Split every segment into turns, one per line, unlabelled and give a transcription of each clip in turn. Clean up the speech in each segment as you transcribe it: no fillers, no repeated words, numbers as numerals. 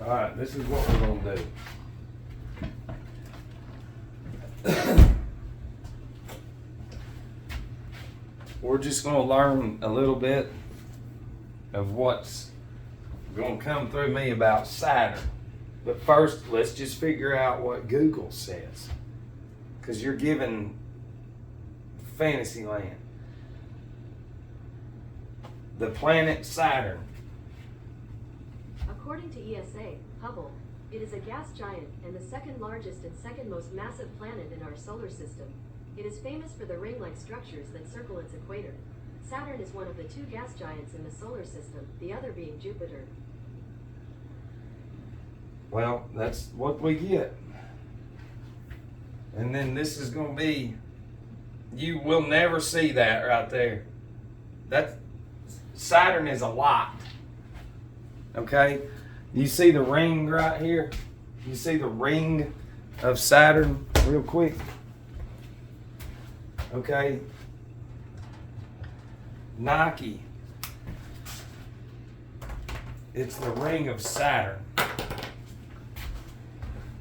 Alright, this is what we're going to do. We're just going to learn a little bit of what's going to come through me about Saturn. But first, let's just figure out what Google says. Because you're given fantasy land. The planet Saturn.
According to ESA, Hubble, it is a gas giant and the second largest and second most massive planet in our solar system. It is famous for the ring-like structures that circle its equator. Saturn is one of the two gas giants in the solar system, the other being Jupiter.
Well, that's what we get. And then this is going to be, you will never see that right there. That Saturn is a lot. Okay? You see the ring right here? You see the ring of Saturn real quick? Okay? Nike. It's the ring of Saturn.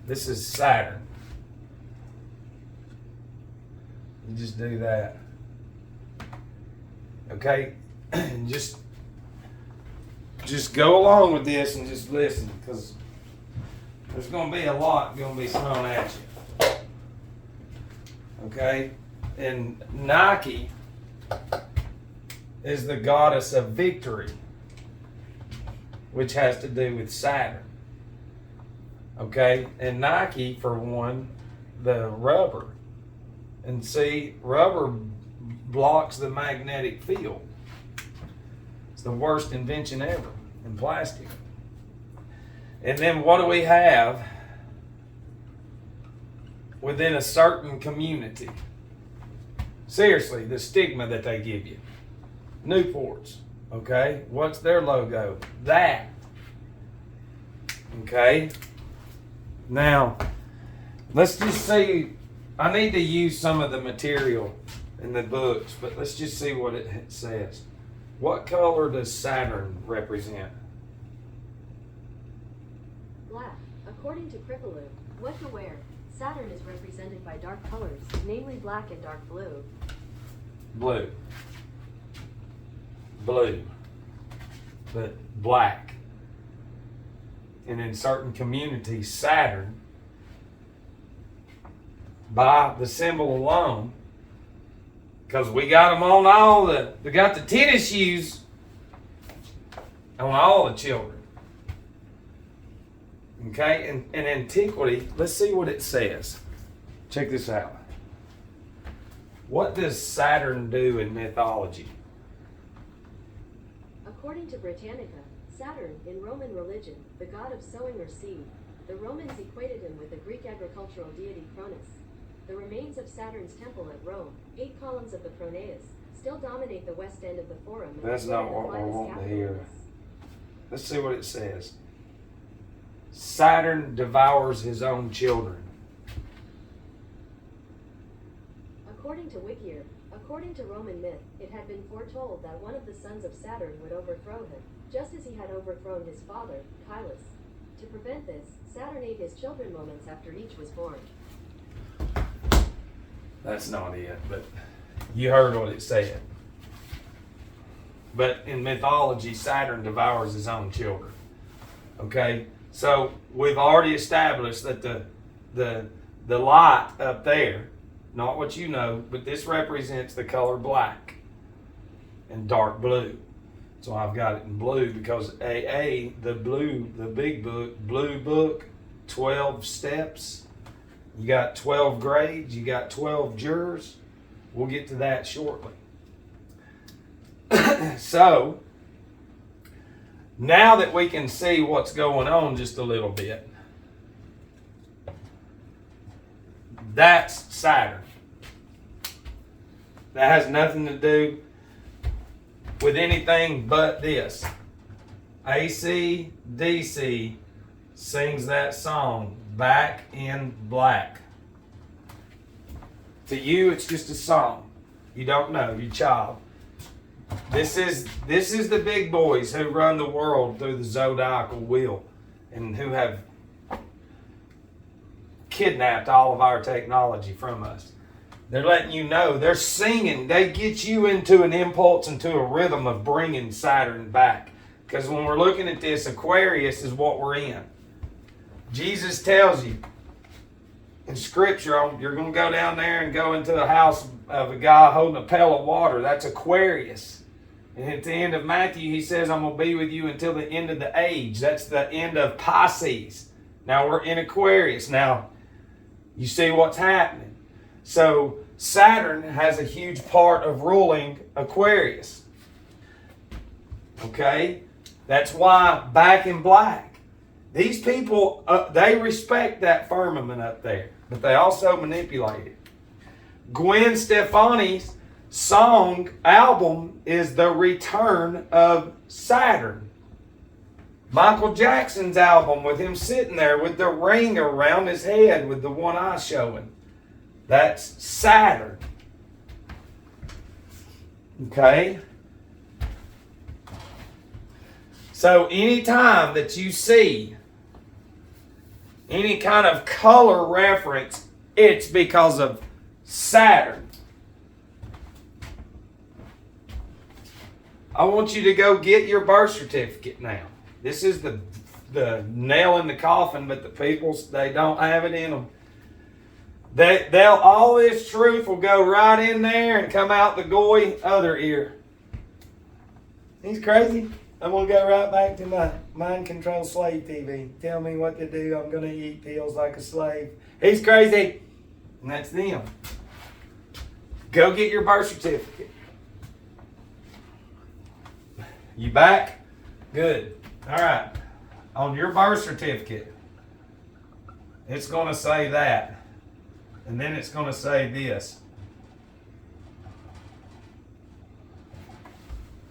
This is Saturn. You just do that. Okay? just go along with this and just listen, because there's going to be a lot going to be thrown at you. Okay? And Nike is the goddess of victory, which has to do with Saturn. Okay? And Nike, for one, the rubber. And see, rubber blocks the magnetic field. It's the worst invention ever in plastic. And then what do we have within a certain community? Seriously, the stigma that they give you. Newports, okay? What's their logo? That. Okay? Now, let's just see. I need to use some of the material in the books, but let's just see what it says. What color does Saturn represent?
Black. According to Kripaloo, what to wear? Saturn is represented by dark colors, namely black and dark blue.
Blue. Blue. But black. And in certain communities, Saturn, by the symbol alone, because we got them on we got the tennis shoes on all the children. Okay, in antiquity, let's see what it says. Check this out. What does Saturn do in mythology?
According to Britannica, Saturn, in Roman religion, the god of sowing or seed, the Romans equated him with the Greek agricultural deity Cronus. The remains of Saturn's temple at Rome, 8 columns of the Pronaos, still dominate the west end of the Forum.
That's not what we want to hear. Let's see what it says. Saturn devours his own children.
According to Wikier, according to Roman myth, it had been foretold that one of the sons of Saturn would overthrow him, just as he had overthrown his father, Hylas. To prevent this, Saturn ate his children moments after each was born.
That's not it, but you heard what it said. But in mythology, Saturn devours his own children. Okay? So we've already established that the light up there, not what you know, but this represents the color black and dark blue. So I've got it in blue because AA, the big book, blue book, 12 steps. You got 12 grades, you got 12 jurors. We'll get to that shortly. So, now that we can see what's going on just a little bit, that's Saturn. That has nothing to do with anything but this. AC/DC sings that song, Back in Black. To you, it's just a song. You don't know, you're a child. This is the big boys who run the world through the zodiacal wheel. and who have kidnapped all of our technology from us. They're letting you know. They're singing. They get you into an impulse, into a rhythm of bringing Saturn back. Because when we're looking at this, Aquarius is what we're in. Jesus tells you in Scripture, you're going to go down there and go into the house of a guy holding a pail of water. That's Aquarius. And at the end of Matthew, he says, I'm going to be with you until the end of the age. That's the end of Pisces. Now we're in Aquarius. Now, you see what's happening. So Saturn has a huge part of ruling Aquarius. Okay? That's why back in black. These people, they respect that firmament up there, but they also manipulate it. Gwen Stefani's song album is The Return of Saturn. Michael Jackson's album with him sitting there with the ring around his head with the one eye showing. That's Saturn. Okay? So anytime that you see any kind of color reference, it's because of Saturn. I want you to go get your birth certificate now. This is the nail in the coffin, but the people, they don't have it in them. They'll all this truth will go right in there and come out the goy other ear. He's crazy. I'm going to go right back to my mind control slave TV. Tell me what to do. I'm going to eat pills like a slave. He's crazy. And that's them. Go get your birth certificate. You back? Good. All right. On your birth certificate, it's going to say that. And then it's going to say this.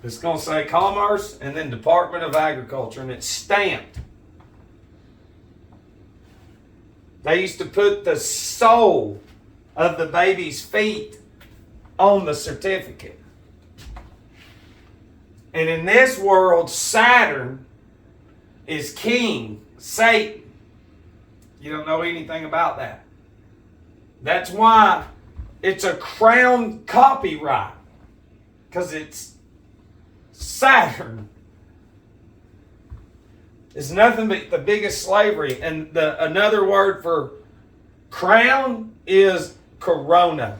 It's going to say Commerce and then Department of Agriculture, and it's stamped. They used to put the sole of the baby's feet on the certificate. And in this world, Saturn is king, Satan. You don't know anything about that. That's why it's a crown copyright, because it's Saturn. It's nothing but the biggest slavery. And another word for crown is corona.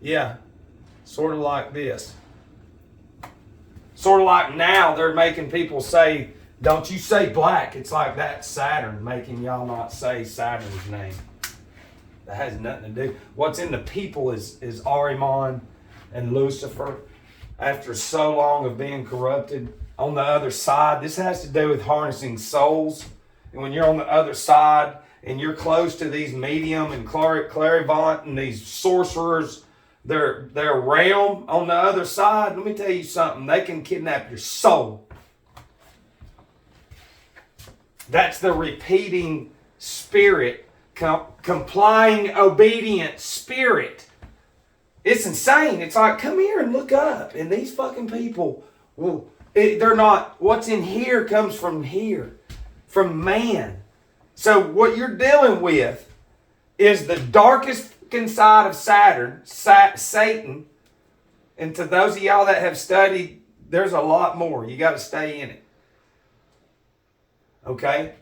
Yeah, sort of like this. Sort of like now they're making people say, don't you say black. It's like that's Saturn, making y'all not say Saturn's name. That has nothing to do. What's in the people is Ahriman and Lucifer. After so long of being corrupted, on the other side, this has to do with harnessing souls. And when you're on the other side and you're close to these medium and clairvoyant and these sorcerers, their realm on the other side, let me tell you something, they can kidnap your soul. That's the repeating spirit, complying, obedient spirit. It's insane. It's like, come here and look up. And these fucking people, well, they're not, what's in here comes from here, from man. So what you're dealing with is the darkest side of Saturn, Satan. And to those of y'all that have studied, there's a lot more. You got to stay in it. Okay?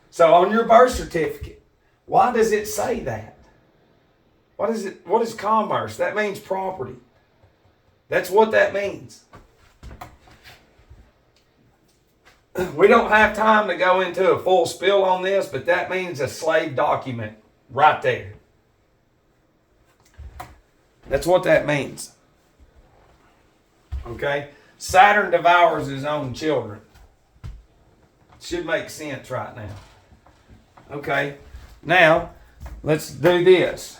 So on your birth certificate, why does it say that? What is it? What is commerce? That means property. That's what that means. We don't have time to go into a full spill on this, but that means a slave document right there. That's what that means. Okay? Saturn devours his own children. Should make sense right now. Okay? Now, let's do this.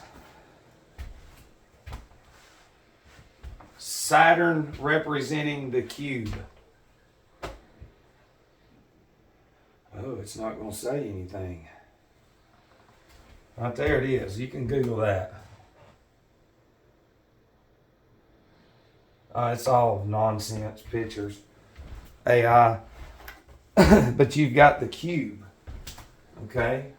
Saturn representing the cube. Oh, it's not going to say anything. Right there it is. You can Google that. It's all nonsense pictures. AI. but you've got the cube. Okay?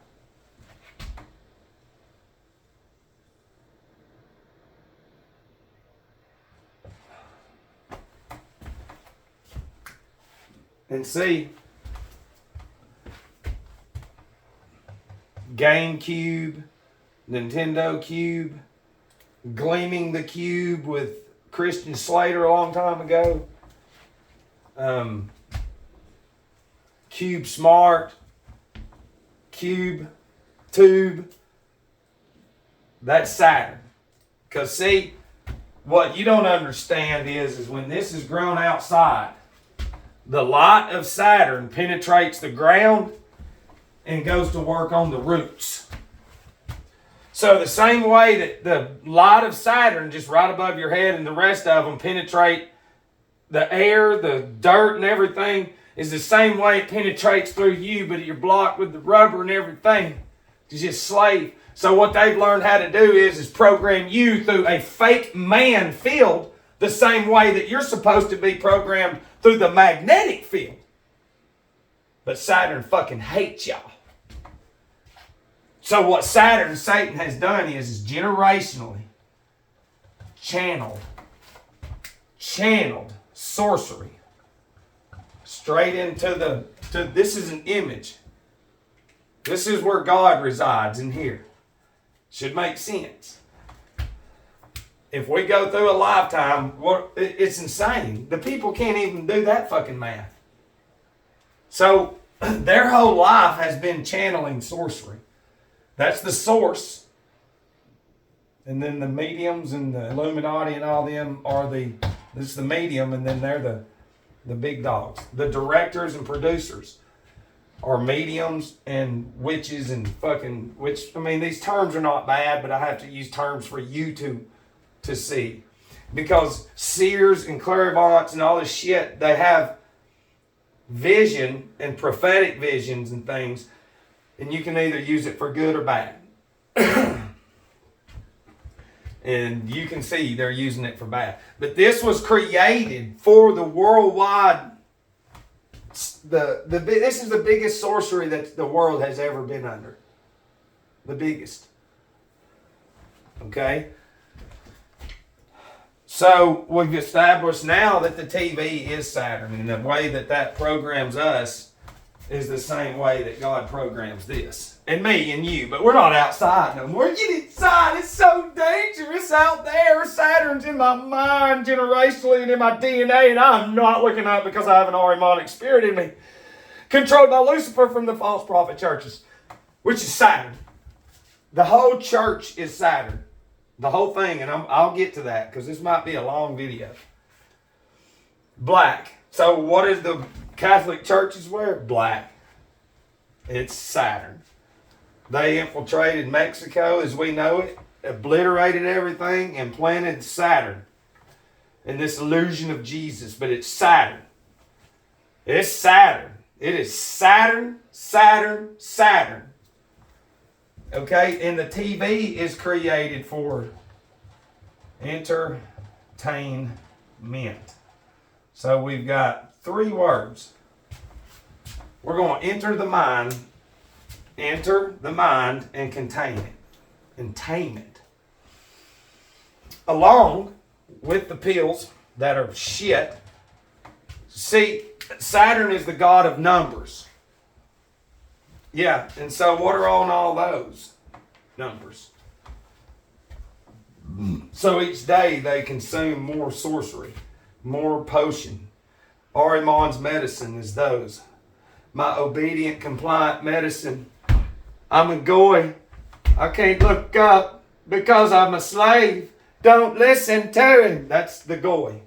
And see, GameCube, Nintendo Cube, Gleaming the Cube with Christian Slater a long time ago, Cube Smart, Cube Tube, that's Saturn. Because see, what you don't understand is when this is grown outside, the light of Saturn penetrates the ground and goes to work on the roots. So the same way that the light of Saturn just right above your head and the rest of them penetrate the air, the dirt and everything, is the same way it penetrates through you, but you're blocked with the rubber and everything. It's just slave. So what they've learned how to do is program you through a fake man field the same way that you're supposed to be programmed through the magnetic field. But Saturn fucking hates y'all. So what Satan has done is generationally channeled sorcery straight into this is an image. This is where God resides in here. Should make sense. If we go through a lifetime, it's insane. The people can't even do that fucking math. So their whole life has been channeling sorcery. That's the source. And then the mediums and the Illuminati and all them are this is the medium, and then they're the big dogs. The directors and producers are mediums and witches and fucking these terms are not bad, but I have to use terms for you to see. Because seers and clairvoyants and all this shit, they have vision and prophetic visions and things, and you can either use it for good or bad. And you can see they're using it for bad. But this was created for the worldwide. This is the biggest sorcery that the world has ever been under. The biggest. Okay? So we've established now that the TV is Saturn, and the way that programs us is the same way that God programs this. And me and you, but we're not outside no more. Get inside, it's so dangerous out there. Saturn's in my mind generationally and in my DNA, and I'm not looking up because I have an Ahrimanic spirit in me. Controlled by Lucifer from the false prophet churches, which is Saturn. The whole church is Saturn. The whole thing, and I'll get to that because this might be a long video. Black. So what does the Catholic churches wear? Black. It's Saturn. They infiltrated Mexico as we know it, obliterated everything, and planted Saturn in this illusion of Jesus. But it's Saturn. It's Saturn. It is Saturn, Saturn, Saturn. Okay, and the TV is created for entertainment. So we've got 3 words. We're going to enter the mind and contain it. And tame it. Along with the pills that are shit. See, Saturn is the god of numbers. Yeah, and so what are on all those numbers? So each day they consume more sorcery, more potion. Ahriman's medicine is those. My obedient, compliant medicine. I'm a goy. I can't look up because I'm a slave. Don't listen to him. That's the goy.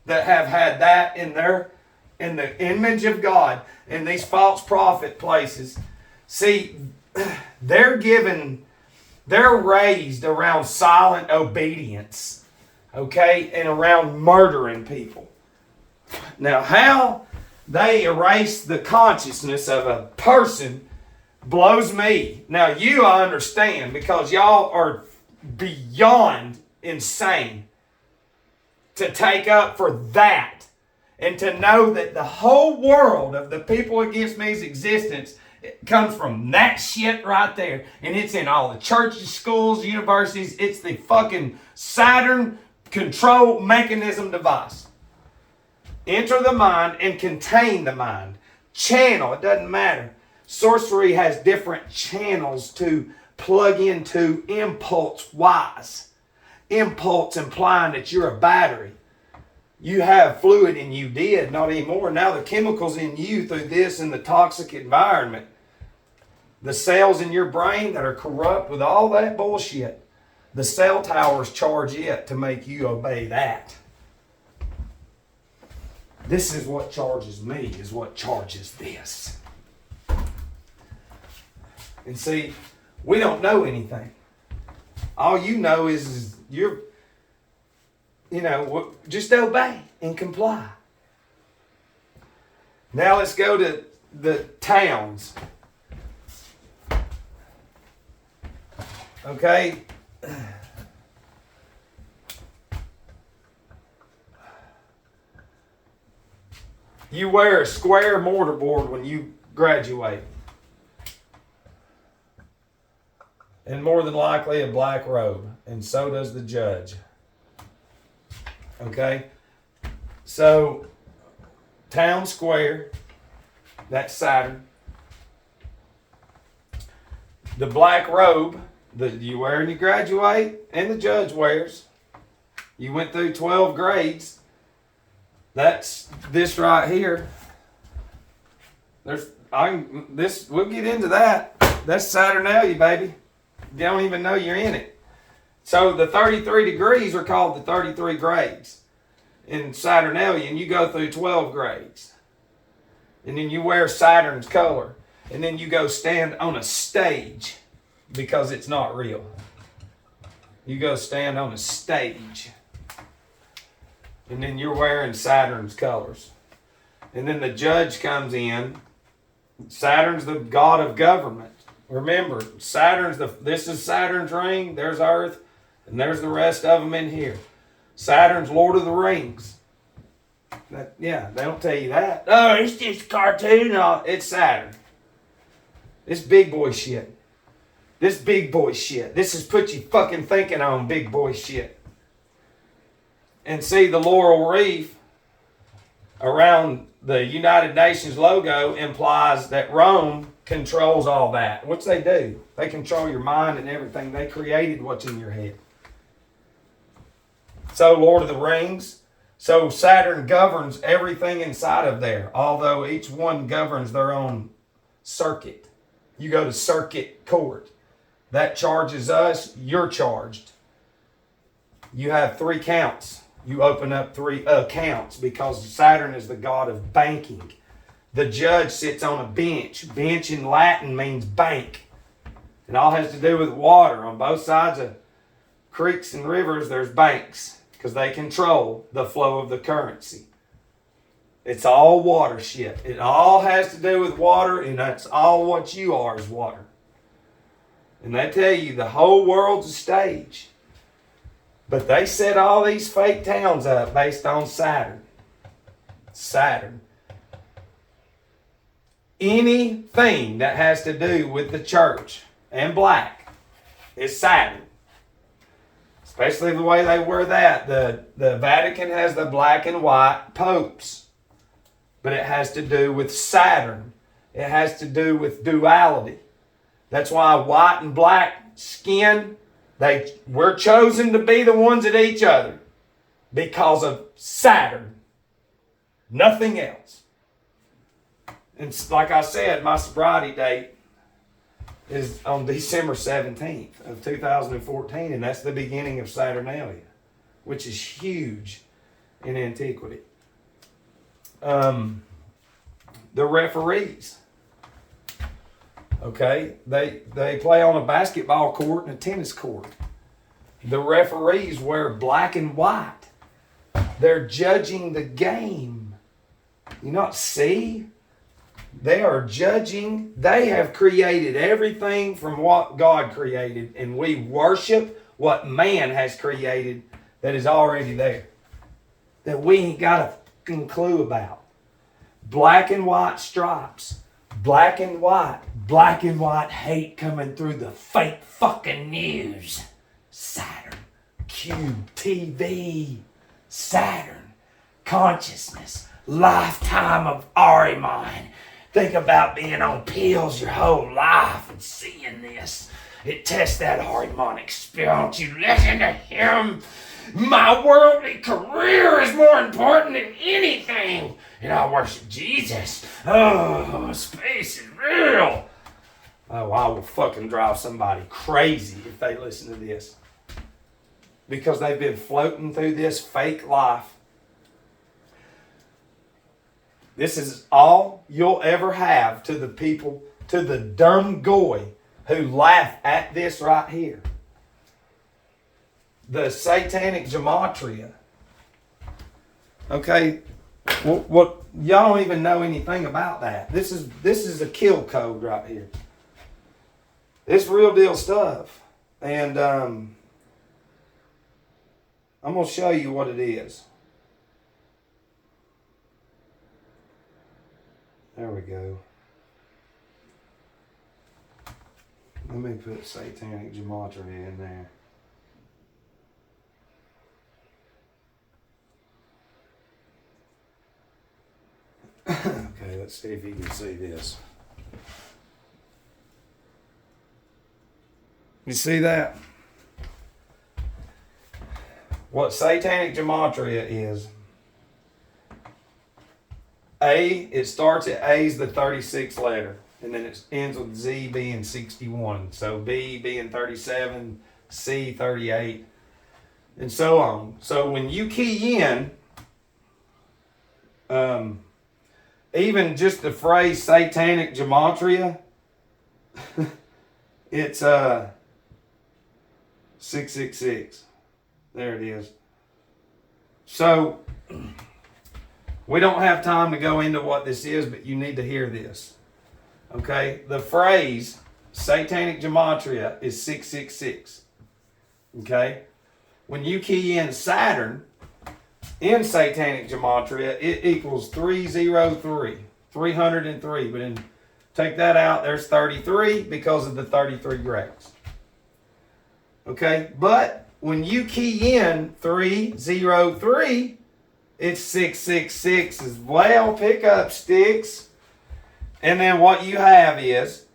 That have had that in the image of God in these false prophet places. See, they're raised around silent obedience, okay, and around murdering people. Now, how they erase the consciousness of a person blows me. Now, I understand because y'all are beyond insane to take up for that. And to know that the whole world of the people against me's existence comes from that shit right there. And it's in all the churches, schools, universities. It's the fucking Saturn control mechanism device. Enter the mind and contain the mind. Channel, it doesn't matter. Sorcery has different channels to plug into impulse-wise. Impulse implying that you're a battery. You have fluid in you, did, not anymore. Now the chemicals in you through this and the toxic environment. The cells in your brain that are corrupt with all that bullshit. The cell towers charge it to make you obey that. This is what charges me, is what charges this. And see, we don't know anything. All you know is you're, just obey and comply. Now let's go to the towns. Okay? You wear a square mortarboard when you graduate. And more than likely a black robe. And so does the judge. Okay? So, town square, that's Saturn. The black robe that you wear when you graduate, and the judge wears. You went through 12 grades. That's this right here. We'll get into that. That's Saturnalia, baby. You don't even know you're in it. So the 33 degrees are called the 33 grades in Saturnalia, and you go through 12 grades. And then you wear Saturn's color. And then you go stand on a stage because it's not real. You go stand on a stage. And then you're wearing Saturn's colors. And then the judge comes in. Saturn's the god of government. Remember, this is Saturn's ring, there's Earth, and there's the rest of them in here. Saturn's Lord of the Rings. They don't tell you that. Oh, it's just a cartoon. No, it's Saturn. It's big boy shit. This big boy shit. This is put you fucking thinking on big boy shit. And see, the laurel wreath around the United Nations logo implies that Rome controls all that. What's they do? They control your mind and everything. They created what's in your head. So, Lord of the Rings. So, Saturn governs everything inside of there, although each one governs their own circuit. You go to circuit court. That charges us, you're charged. You have 3 counts. You open up 3 accounts because Saturn is the god of banking. The judge sits on a bench. Bench in Latin means bank. It all has to do with water. On both sides of creeks and rivers, there's banks because they control the flow of the currency. It's all water shit. It all has to do with water, and that's all what you are is water. And they tell you the whole world's a stage. But they set all these fake towns up based on Saturn. Saturn. Anything that has to do with the church and black is Saturn. Especially the way they wear that. The Vatican has the black and white popes. But it has to do with Saturn. It has to do with duality. That's why white and black skin, we're chosen to be the ones at each other because of Saturn. Nothing else. And like I said, my sobriety date is on December 17th of 2014, and that's the beginning of Saturnalia, which is huge in antiquity. The referees, okay, they play on a basketball court and a tennis court. The referees wear black and white. They're judging the game. You not see? They are judging. They have created everything from what God created, and we worship what man has created that is already there. That we ain't got to fucking clue about. Black and white stripes. Black and white hate coming through the fake fucking news. Saturn, Cube TV, Saturn, consciousness, lifetime of Ahriman. Think about being on pills your whole life and seeing this. It tests that Ahrimanic spirit. Don't you listen to him? My worldly career is more important than anything. And I worship Jesus. Oh, space is real. Oh, I will fucking drive somebody crazy if they listen to this. Because they've been floating through this fake life. This is all you'll ever have to the people, to the dumb goy who laugh at this right here. The satanic gematria. Okay, what y'all don't even know anything about that. This is a kill code right here. It's real deal stuff, and I'm gonna show you what it is. There we go. Let me put satanic gematria in there. Okay, let's see if you can see this. You see that? What satanic gematria is, it starts at A is the 36th letter, and then it ends with Z being 61. So B being 37, C 38, and so on. So when you key in, even just the phrase satanic gematria, it's 666. There it is. So we don't have time to go into what this is, but you need to hear this. Okay? The phrase satanic gematria is 666. Okay? When you key in Saturn in satanic gematria, it equals 303. 303. But then take that out, there's 33 because of the 33 grades. Okay? But when you key in 303, it's 666 as well. Pick up sticks. And then what you have is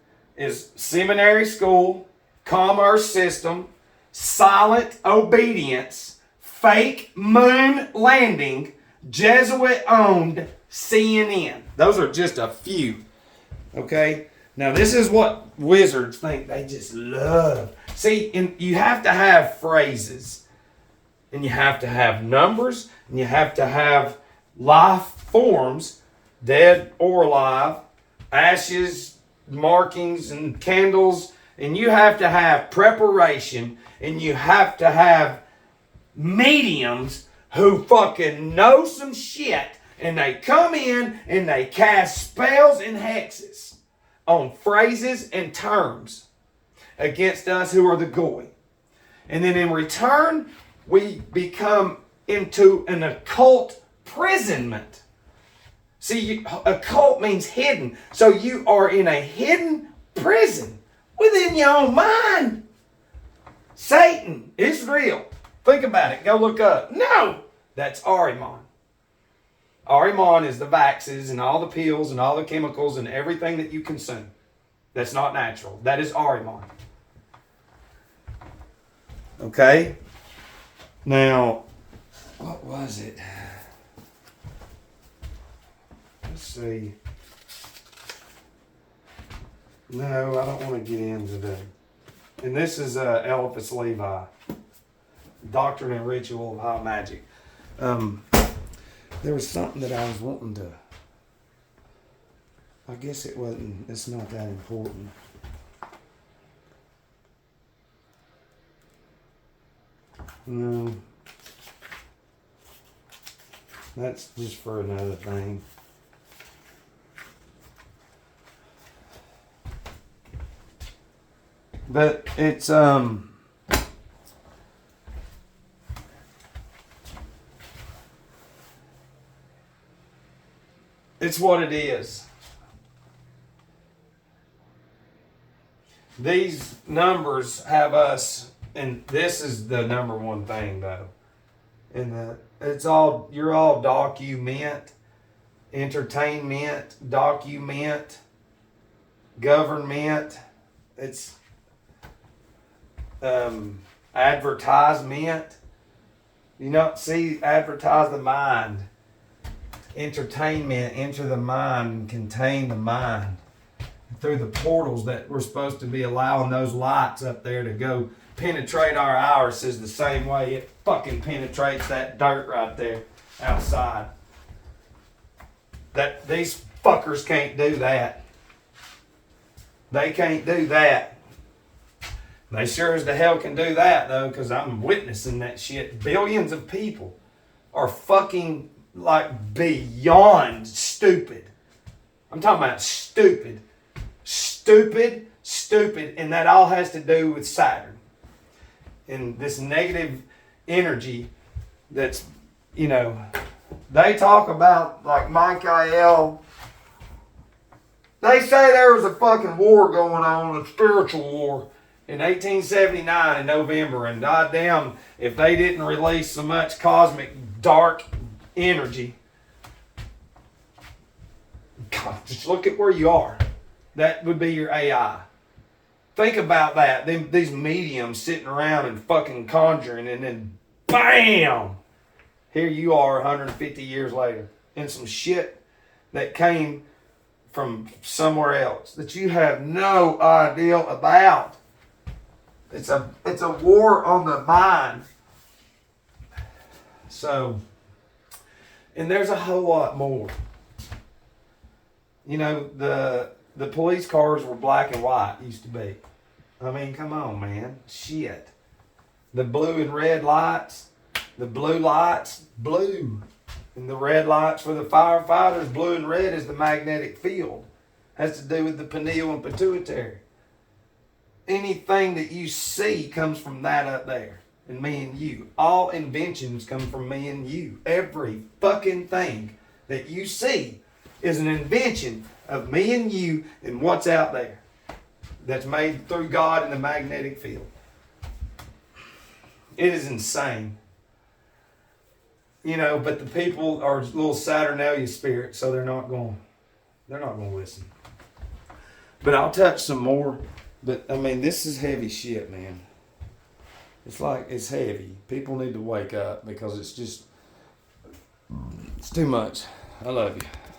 seminary school, commerce system, silent obedience, fake moon landing, Jesuit-owned CNN. Those are just a few. Okay? Now this is what wizards think they just love. See, you have to have phrases, and you have to have numbers, and you have to have life forms, dead or alive, ashes, markings, and candles, and you have to have preparation, and you have to have mediums who fucking know some shit, and they come in and they cast spells and hexes on phrases and terms against us who are the goy. And then in return, we become into an occult imprisonment. See, occult means hidden. So you are in a hidden prison within your own mind. Satan is real. Think about it. Go look up. No, that's Ahriman. Ahriman is the vaxes and all the pills and all the chemicals and everything that you consume. That's not natural. That is Ahriman. Okay? Now, what was it? Let's see. No, I don't want to get into that. And this is Eliphas Levi, Doctrine and Ritual of High Magic. There was something that I was wanting to. I guess it wasn't. It's not that important. No. That's just for another thing. But it's It's what it is. These numbers have us, and this is the number one thing though. And you're all document, entertainment, document, government. It's advertisement. You know, see, advertise the mind. Entertainment, enter the mind, contain the mind. Through the portals that we're supposed to be allowing those lights up there to go penetrate our irises the same way it fucking penetrates that dirt right there outside. That these fuckers can't do that. They can't do that. They sure as the hell can do that though, because I'm witnessing that shit. Billions of people are fucking like beyond stupid. I'm talking about stupid. Stupid, and that all has to do with Saturn. And this negative energy that's, you know, they talk about, like Michael, they say there was a fucking war going on, a spiritual war, in 1879 in November, and goddamn, if they didn't release so much cosmic dark energy, God, just look at where you are. That would be your AI. Think about that. These mediums sitting around and fucking conjuring, and then BAM! Here you are 150 years later in some shit that came from somewhere else that you have no idea about. It's a war on the mind. So, and there's a whole lot more. You know, the police cars were black and white, used to be. I mean, come on, man. Shit. The blue and red lights, the blue lights, blue. And the red lights for the firefighters, blue and red is the magnetic field. Has to do with the pineal and pituitary. Anything that you see comes from that up there. And me and you. All inventions come from me and you. Every fucking thing that you see is an invention of me and you and what's out there that's made through God in the magnetic field. It is insane. You know, but the people are little Saturnalia spirits, so they're not going to listen. But I'll touch some more. But I mean, this is heavy shit, man. It's heavy. People need to wake up because it's too much. I love you.